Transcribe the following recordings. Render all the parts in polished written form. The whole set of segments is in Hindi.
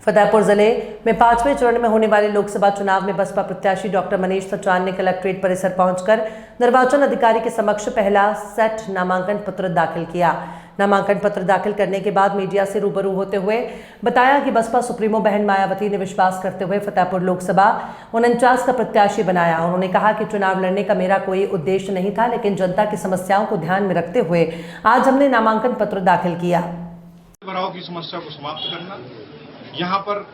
फतेहपुर जिले में 5वें चरण में होने वाले लोकसभा चुनाव में बसपा प्रत्याशी डॉक्टर मनीष सचान ने कलेक्ट्रेट परिसर पहुंचकर निर्वाचन अधिकारी के समक्ष पहला सेट नामांकन पत्र दाखिल किया। नामांकन पत्र दाखिल करने के बाद मीडिया से रूबरू होते हुए बताया कि बसपा सुप्रीमो बहन मायावती ने विश्वास करते हुए फतेहपुर लोकसभा 49 का प्रत्याशी बनाया। उन्होंने कहा कि चुनाव लड़ने का मेरा कोई उद्देश्य नहीं था, लेकिन जनता की समस्याओं को ध्यान में रखते हुए आज हमने नामांकन पत्र दाखिल किया। भराव की समस्या को समाप्त करना, यहाँ पर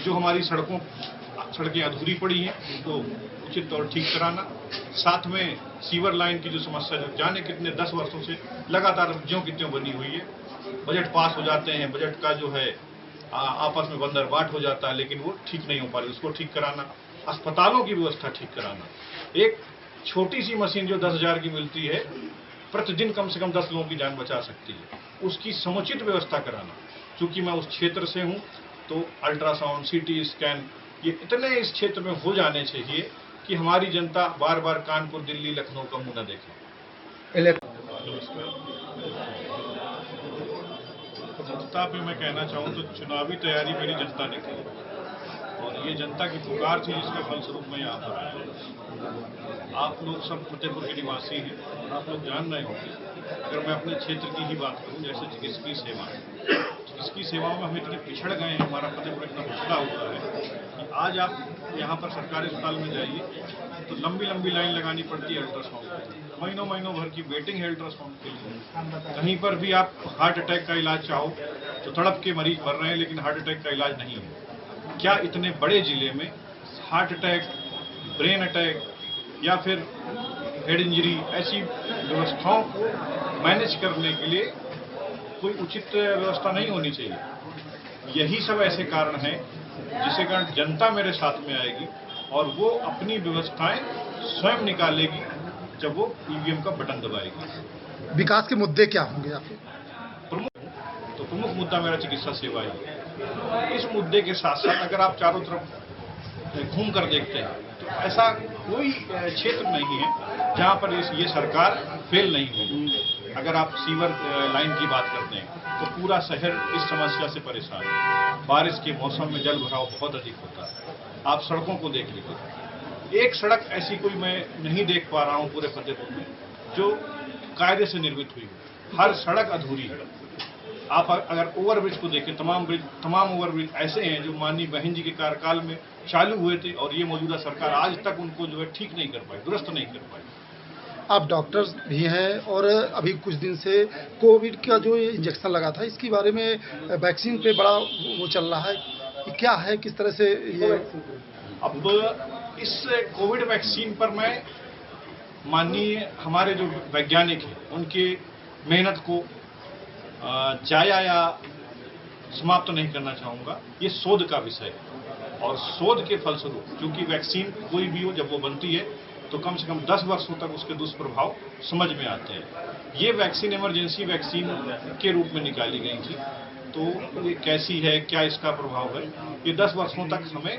जो हमारी सड़कें अधूरी पड़ी हैं उनको उचित और ठीक कराना, साथ में सीवर लाइन की जो समस्या जो जाने कितने 10 वर्षों से लगातार ज्यों की त्यों बनी हुई है। बजट पास हो जाते हैं, बजट का जो है आपस में बंदरबाट हो जाता है, लेकिन वो ठीक नहीं हो पा रही, उसको ठीक कराना, अस्पतालों की व्यवस्था ठीक कराना। एक छोटी सी मशीन जो 10,000 की मिलती है, प्रतिदिन कम से कम 10 लोगों की जान बचा सकती है, उसकी समुचित व्यवस्था कराना। चूंकि मैं उस क्षेत्र से हूं, तो अल्ट्रासाउंड, सीटी स्कैन ये इतने इस क्षेत्र में हो जाने चाहिए कि हमारी जनता बार बार कानपुर, दिल्ली, लखनऊ का मुंह न देखे। जनता पे मैं कहना चाहूँ तो चुनावी तैयारी मेरी जनता ने की और ये जनता की पुकार थी, जिसके फलस्वरूप मैं यहाँ पर आया। आप लोग सब फतेहपुर के निवासी हैं और आप लोग जान रहे होंगे, अगर मैं अपने क्षेत्र की ही बात करूं, जैसे चिकित्सकीय सेवाओं में हम इतने पिछड़ गए हैं, हमारा फतेहपुर इतना पिछड़ा हुआ है कि आज आप यहाँ पर सरकारी अस्पताल में जाइए तो लंबी लंबी लाइन लगानी पड़ती है अल्ट्रासाउंड, महीनों भर की वेटिंग है अल्ट्रासाउंड के लिए। कहीं पर भी आप हार्ट अटैक का इलाज चाहो तो तड़प के मरीज मर रहे हैं, लेकिन हार्ट अटैक का इलाज नहीं है। क्या इतने बड़े जिले में हार्ट अटैक, ब्रेन अटैक या फिर हेड इंजरी, ऐसी व्यवस्थाओं को मैनेज करने के लिए कोई उचित व्यवस्था नहीं होनी चाहिए? यही सब ऐसे कारण हैं जिसके कारण जनता मेरे साथ में आएगी और वो अपनी व्यवस्थाएं स्वयं निकालेगी जब वो ईवीएम का बटन दबाएगी। विकास के मुद्दे क्या होंगे आपके? प्रमुख मुद्दा मेरा चिकित्सा सेवा है। इस मुद्दे के साथ साथ अगर आप चारों तरफ घूम कर देखते हैं तो ऐसा कोई क्षेत्र नहीं है जहां पर ये सरकार फेल नहीं हुई। अगर आप सीवर लाइन की बात करते हैं तो पूरा शहर इस समस्या से परेशान है। बारिश के मौसम में जल भराव बहुत अधिक होता है। आप सड़कों को देख लीजिए, एक सड़क ऐसी कोई मैं नहीं देख पा रहा हूं पूरे फतेहपुर में जो कायदे से निर्मित हुई हो। हर सड़क अधूरी है। आप अगर ओवरब्रिज को देखें, तमाम ओवरब्रिज ऐसे हैं जो माननीय बहन जी के कार्यकाल में चालू हुए थे और ये मौजूदा सरकार आज तक उनको जो है ठीक नहीं कर पाई, दुरुस्त नहीं कर पाई। आप डॉक्टर्स भी हैं और अभी कुछ दिन से कोविड का जो इंजेक्शन लगा था, इसके बारे में वैक्सीन पे बड़ा वो चल रहा है, ये क्या है, किस तरह से ये? अब इस कोविड वैक्सीन पर मैं माननीय हमारे जो वैज्ञानिक हैं उनके मेहनत को जाया या समाप्त नहीं करना चाहूँगा। ये शोध का विषय है और शोध के फलस्वरूप क्योंकि वैक्सीन कोई भी हो, जब वो बनती है तो कम से कम 10 वर्षों तक उसके दुष्प्रभाव समझ में आते हैं। ये वैक्सीन इमरजेंसी वैक्सीन के रूप में निकाली गई थी, तो ये कैसी है, क्या इसका प्रभाव है, ये 10 वर्षों तक हमें